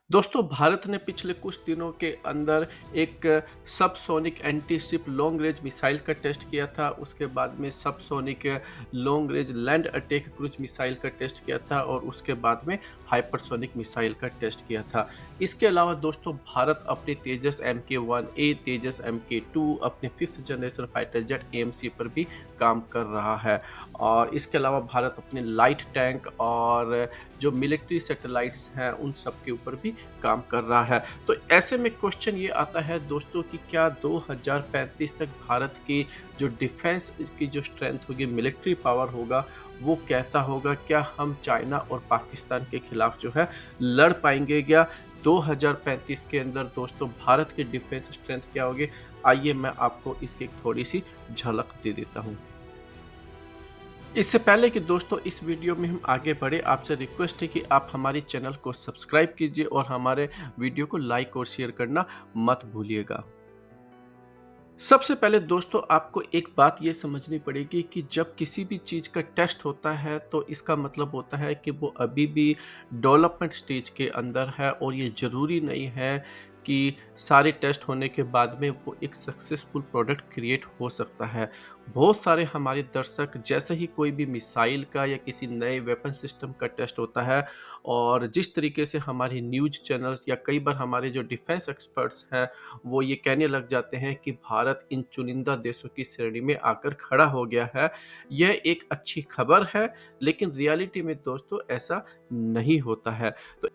दोस्तों, भारत ने पिछले कुछ दिनों के अंदर एक subsonic anti ship long range missile का टेस्ट किया था। उसके बाद में subsonic long range land attack cruise missile का टेस्ट किया था और उसके बाद में हाइपरसोनिक मिसाइल का टेस्ट किया था। इसके अलावा दोस्तों, भारत अपने तेजस MK1A, तेजस MK2, अपने fifth generation fighter jet AMC पर भी काम कर रहा है। और इसके अलावा भारत अपने लाइट टैंक और जो मिलिट्री सैटेलाइट्स हैं उन सब के ऊपर भी काम कर रहा है। तो ऐसे में क्वेश्चन ये आता है दोस्तों कि क्या 2035 तक भारत की जो डिफेंस की जो स्ट्रेंथ होगी, मिलिट्री पावर होगा, वो कैसा होगा? क्या हम चाइना और पाकिस्तान के खिलाफ जो है लड़ पाएँगे क्या? 2035 के अंदर दोस्तों भारत की डिफेंस स्ट्रेंथ क्या होगी? आइए मैं आपको इसकी एक थोड़ी-सी झलक दे देता हूँ। इससे पहले कि दोस्तों इस वीडियो में हम आगे बढ़े, आपसे रिक्वेस्ट है कि आप हमारे चैनल को सब्सक्राइब कीजिए और हमारे वीडियो को लाइक और शेयर करना मत भूलिएगा। सबसे पहले दोस्तों आपको एक बात ये समझनी पड़ेगी कि जब किसी भी चीज़ का टेस्ट होता है तो इसका मतलब होता है कि वो अभी भी डेवलपमेंट स्टेज के अंदर है और ये ज़रूरी नहीं है कि सारे टेस्ट होने के बाद में वो एक सक्सेसफुल प्रोडक्ट क्रिएट हो सकता है। बहुत सारे हमारे दर्शक जैसे ही कोई भी मिसाइल का या किसी नए वेपन सिस्टम का टेस्ट होता है और जिस तरीके से हमारे न्यूज़ चैनल्स या कई बार हमारे जो डिफेंस एक्सपर्ट्स हैं वो ये कहने लग जाते हैं कि भारत इन चुनिंदा देशों की श्रेणी में आकर खड़ा हो गया है। यह एक अच्छी खबर है, लेकिन रियलिटी में दोस्तों ऐसा नहीं होता है। तो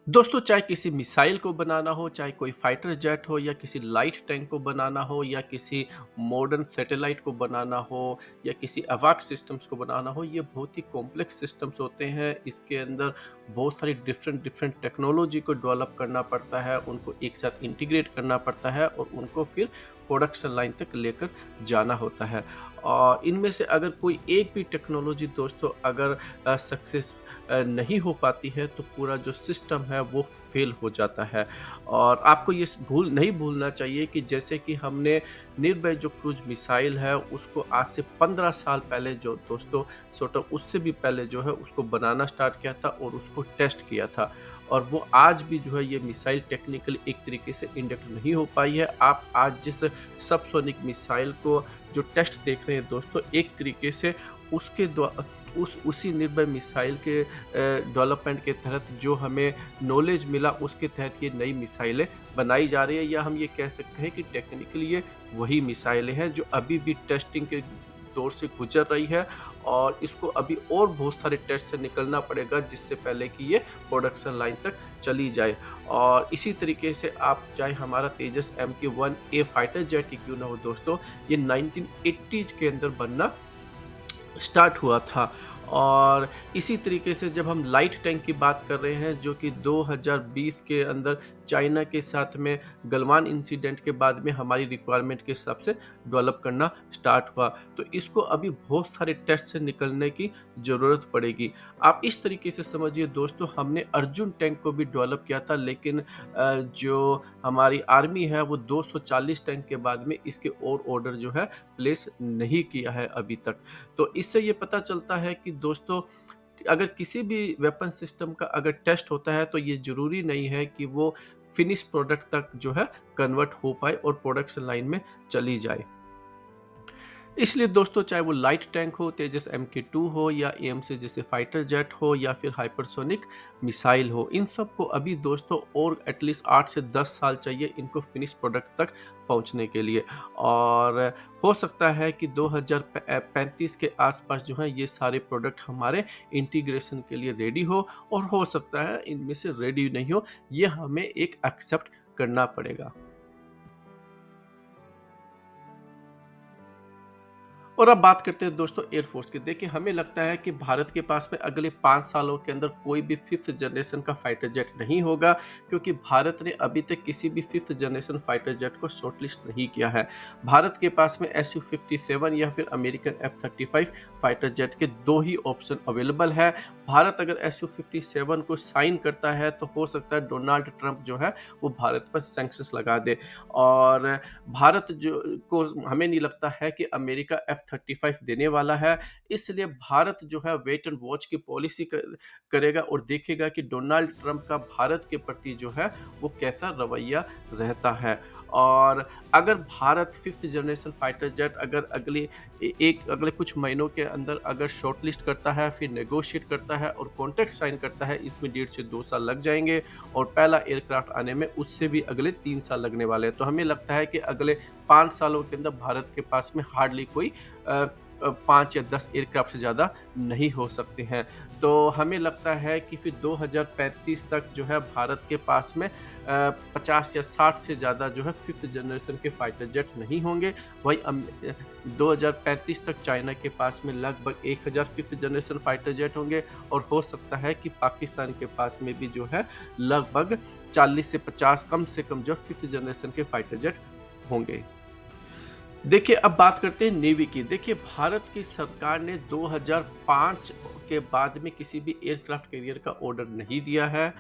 दोस्तों, चाहे किसी मिसाइल को बनाना हो, चाहे कोई फाइटर जेट हो या किसी लाइट टैंक को बनाना हो या किसी मॉडर्न सैटेलाइट को बनाना हो या किसी अवाक सिस्टम्स को बनाना हो, ये बहुत ही कॉम्प्लेक्स सिस्टम्स होते हैं। इसके अंदर बहुत सारी डिफरेंट डिफरेंट टेक्नोलॉजी को डेवलप करना पड़ता है, उनको एक साथ इंटीग्रेट करना पड़ता है और उनको फिर प्रोडक्शन लाइन तक लेकर जाना होता है। और इनमें से अगर कोई एक भी टेक्नोलॉजी दोस्तों अगर सक्सेस नहीं हो पाती है तो पूरा जो सिस्टम है वो फेल हो जाता है। और आपको ये नहीं भूलना चाहिए कि जैसे कि हमने निर्भय जो क्रूज मिसाइल है उसको आज से 15 साल पहले जो दोस्तों सॉर्ट ऑफ उससे भी पहले जो है उसको बनाना स्टार्ट किया था और उसको टेस्ट किया था। और वो आज भी जो है ये मिसाइल टेक्निकली एक तरीके से इंडक्ट नहीं हो पाई है। आप आज जिस सबसोनिक मिसाइल को जो टेस्ट देख रहे हैं दोस्तों, एक तरीके से उसके द्वा उस उसी निर्भय मिसाइल के डेवलपमेंट के तहत जो हमें नॉलेज मिला उसके तहत ये नई मिसाइलें बनाई जा रही है, या हम ये कह सकते हैं कि टेक्निकली ये वही मिसाइलें हैं जो अभी भी टेस्टिंग के दौर से गुजर रही है और इसको अभी और बहुत सारे टेस्ट से निकलना पड़ेगा जिससे पहले कि ये प्रोडक्शन लाइन तक चली जाए। और इसी तरीके से आप चाहे हमारा तेजस MK1A फाइटर जेट ही क्यों ना हो दोस्तों, ये 1980s के अंदर बनना स्टार्ट हुआ था। और इसी तरीके से जब हम लाइट टैंक की बात कर रहे हैं जो कि 2020 के अंदर चाइना के साथ में गलवान इंसिडेंट के बाद में हमारी रिक्वायरमेंट के हिसाब से डेवलप करना स्टार्ट हुआ, तो इसको अभी बहुत सारे टेस्ट से निकलने की ज़रूरत पड़ेगी। आप इस तरीके से समझिए दोस्तों, हमने अर्जुन टैंक को भी डेवलप किया था, लेकिन जो हमारी आर्मी है वो 240 टैंक के बाद में इसके और ऑर्डर जो है प्लेस नहीं किया है अभी तक। तो इससे ये पता चलता है कि दोस्तों अगर किसी भी वेपन सिस्टम का अगर टेस्ट होता है तो ये ज़रूरी नहीं है कि वो फिनिश प्रोडक्ट तक जो है कन्वर्ट हो पाए और प्रोडक्शन लाइन में चली जाए। इसलिए दोस्तों चाहे वो लाइट टैंक हो, तेजस MK2 हो या AMC जैसे फाइटर जेट हो या फिर हाइपरसोनिक मिसाइल हो, इन सब को अभी दोस्तों और एटलीस्ट 8 से 10 साल चाहिए इनको फिनिश प्रोडक्ट तक पहुंचने के लिए। और हो सकता है कि 2035 के आसपास जो है ये सारे प्रोडक्ट हमारे इंटीग्रेशन के लिए रेडी हो, और हो सकता है इनमें से रेडी नहीं हो, ये हमें एक एक्सेप्ट करना पड़ेगा। और अब बात करते हैं दोस्तों एयरफोर्स की। देखिए, हमें लगता है कि भारत के पास में अगले 5 सालों के अंदर कोई भी फिफ्थ जनरेशन का फाइटर जेट नहीं होगा, क्योंकि भारत ने अभी तक किसी भी फिफ्थ जनरेशन फाइटर जेट को शॉर्टलिस्ट नहीं किया है। भारत के पास में Su-57 या फिर अमेरिकन F-35 फाइटर जेट के 2 ही ऑप्शन अवेलेबल है। भारत अगर Su-57 को साइन करता है तो हो सकता है डोनाल्ड ट्रंप जो है वो भारत पर सैंक्शंस लगा दे। और भारत जो को हमें नहीं लगता है कि अमेरिका F-35 देने वाला है। इसलिए भारत जो है वेट एंड वॉच की पॉलिसी करेगा और देखेगा कि डोनाल्ड ट्रंप का भारत के प्रति जो है वो कैसा रवैया रहता है। और अगर Bharat 5th generation fighter jet अगर अगले कुछ महीनों के अंदर अगर शॉर्टलिस्ट करता है, फिर नेगोशिएट करता है और कॉन्ट्रैक्ट साइन करता है, इसमें 1.5 से 2 साल लग जाएँगे और पहला एयरक्राफ्ट आने में उससे भी अगले 3 साल लगने वाले हैं। तो हमें लगता है कि अगले 5 सालों के अंदर भारत के पास में हार्डली कोई 5 या 10 एयरक्राफ्ट से ज़्यादा नहीं हो सकते हैं। तो हमें लगता है कि फिर 2035 तक जो है भारत के पास में 50 या 60 से ज़्यादा जो है 5th जनरेशन के फाइटर जेट नहीं होंगे। वहीं 2035 तक चाइना के पास में लगभग 1000 5th जनरेशन फाइटर जेट होंगे और हो सकता है कि पाकिस्तान के पास में भी जो है लगभग 40 से 50 कम से कम जो 5th जनरेशन के फाइटर जेट होंगे। देखिए, अब बात करते हैं नेवी की। देखिए, भारत की सरकार ने 2005 के बाद में किसी भी एयरक्राफ्ट कैरियर का ऑर्डर नहीं दिया है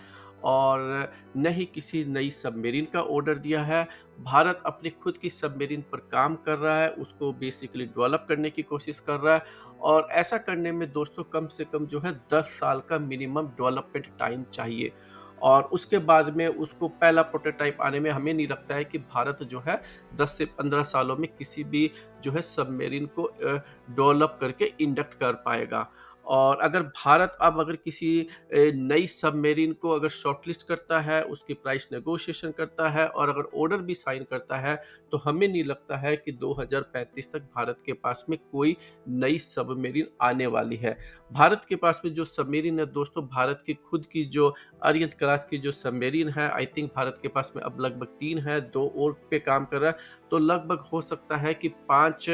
और न ही किसी नई सबमरीन का ऑर्डर दिया है। भारत अपनी खुद की सबमरीन पर काम कर रहा है, उसको बेसिकली डेवलप करने की कोशिश कर रहा है और ऐसा करने में दोस्तों कम से कम जो है 10 साल का मिनिमम डेवलपमेंट टाइम चाहिए। और उसके बाद में उसको पहला प्रोटोटाइप आने में हमें नहीं लगता है कि भारत जो है 10 से 15 सालों में किसी भी जो है सबमरीन को डेवलप करके इंडक्ट कर पाएगा। और अगर भारत अब अगर किसी नई सबमरीन को अगर शॉर्टलिस्ट करता है, उसकी प्राइस नेगोशिएशन करता है और अगर ऑर्डर भी साइन करता है, तो हमें नहीं लगता है कि 2035 तक भारत के पास में कोई नई सबमरीन आने वाली है। भारत के पास में जो सबमरीन है दोस्तों, भारत की खुद की जो अरिहंत क्लास की जो सबमरीन है, आई थिंक भारत के पास में अब लगभग 3 है, 2 और पे काम कर रहा है, तो लगभग हो सकता है कि 5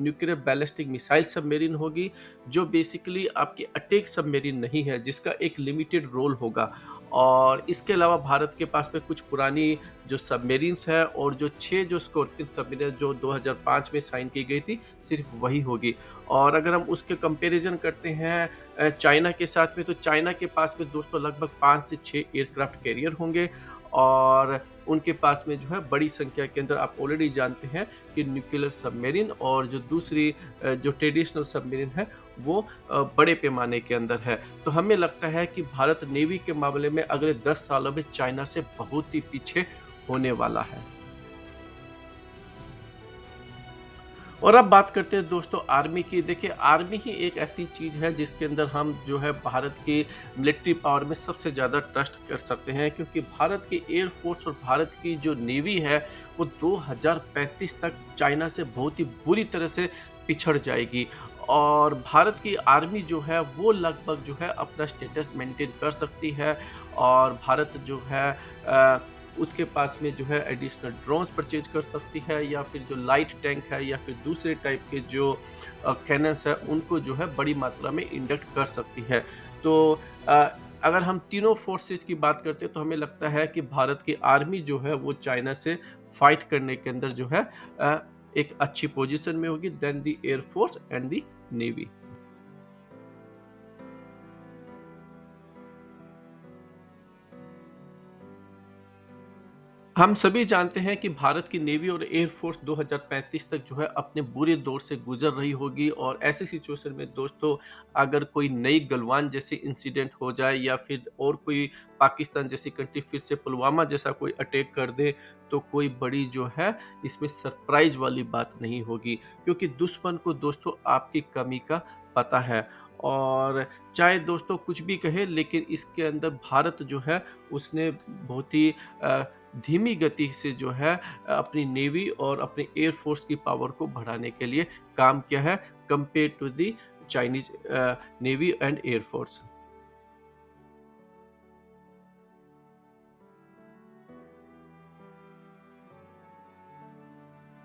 न्यूक्लियर बैलिस्टिक मिसाइल सबमरीन होगी, जो बेसिकली आपकी अटैक सबमरीन नहीं है, जिसका एक लिमिटेड रोल होगा। और इसके अलावा भारत के पास में कुछ पुरानी जो सबमरीन्स है और जो 6 जो स्कॉर्पियन सबमरीन जो 2005 में साइन की गई थी, सिर्फ वही होगी। और अगर हम उसके कंपैरिजन करते हैं चाइना के साथ में, तो चाइना के पास में दोस्तों लगभग 5 से 6 एयरक्राफ्ट कैरियर होंगे और उनके पास में जो है बड़ी संख्या के अंदर आप ऑलरेडी जानते हैं कि न्यूक्लियर सबमरीन और जो दूसरी जो ट्रेडिशनल सबमरीन है वो बड़े पैमाने के अंदर है। तो हमें लगता है कि भारत नेवी के मामले में अगले 10 सालों में चाइना से बहुत ही पीछे होने वाला है। और अब बात करते हैं दोस्तों आर्मी की। देखिए, आर्मी ही एक ऐसी चीज़ है जिसके अंदर हम जो है भारत की मिलिट्री पावर में सबसे ज़्यादा ट्रस्ट कर सकते हैं, क्योंकि भारत की एयर फोर्स और भारत की जो नेवी है वो 2035 तक चाइना से बहुत ही बुरी तरह से पिछड़ जाएगी। और भारत की आर्मी जो है वो लगभग जो है अपना स्टेटस मेंटेन कर सकती है और भारत जो है अ, उसके पास में जो है एडिशनल ड्रोन्स परचेज कर सकती है या फिर जो लाइट टैंक है या फिर दूसरे टाइप के जो कैनन्स है उनको जो है बड़ी मात्रा में इंडक्ट कर सकती है। तो अ, अगर हम तीनों फोर्सेस की बात करते हैं तो हमें लगता है कि भारत की आर्मी जो है वो चाइना से फाइट करने के अंदर जो है अ, एक अच्छी पोजीशन में होगी then the air force and the navy. हम सभी जानते हैं कि भारत की नेवी और एयर फोर्स 2035 तक जो है अपने बुरे दौर से गुजर रही होगी और ऐसी सिचुएशन में दोस्तों अगर कोई नई गलवान जैसी इंसिडेंट हो जाए या फिर और कोई पाकिस्तान जैसी कंट्री फिर से पुलवामा जैसा कोई अटैक कर दे, तो कोई बड़ी जो है इसमें सरप्राइज वाली बात नहीं होगी, क्योंकि दुश्मन को दोस्तों आपकी कमी का पता है। और चाहे दोस्तों कुछ भी कहे, लेकिन इसके अंदर भारत जो है उसने बहुत ही अ, धीमी गति से जो है अपनी नेवी और अपनी एयर फोर्स की पावर को बढ़ाने के लिए काम किया है compare to the Chinese navy and air force.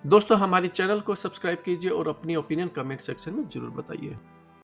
दोस्तों हमारे चैनल को सब्सक्राइब कीजिए और अपनी ओपिनियन कमेंट सेक्शन में जरूर बताइए।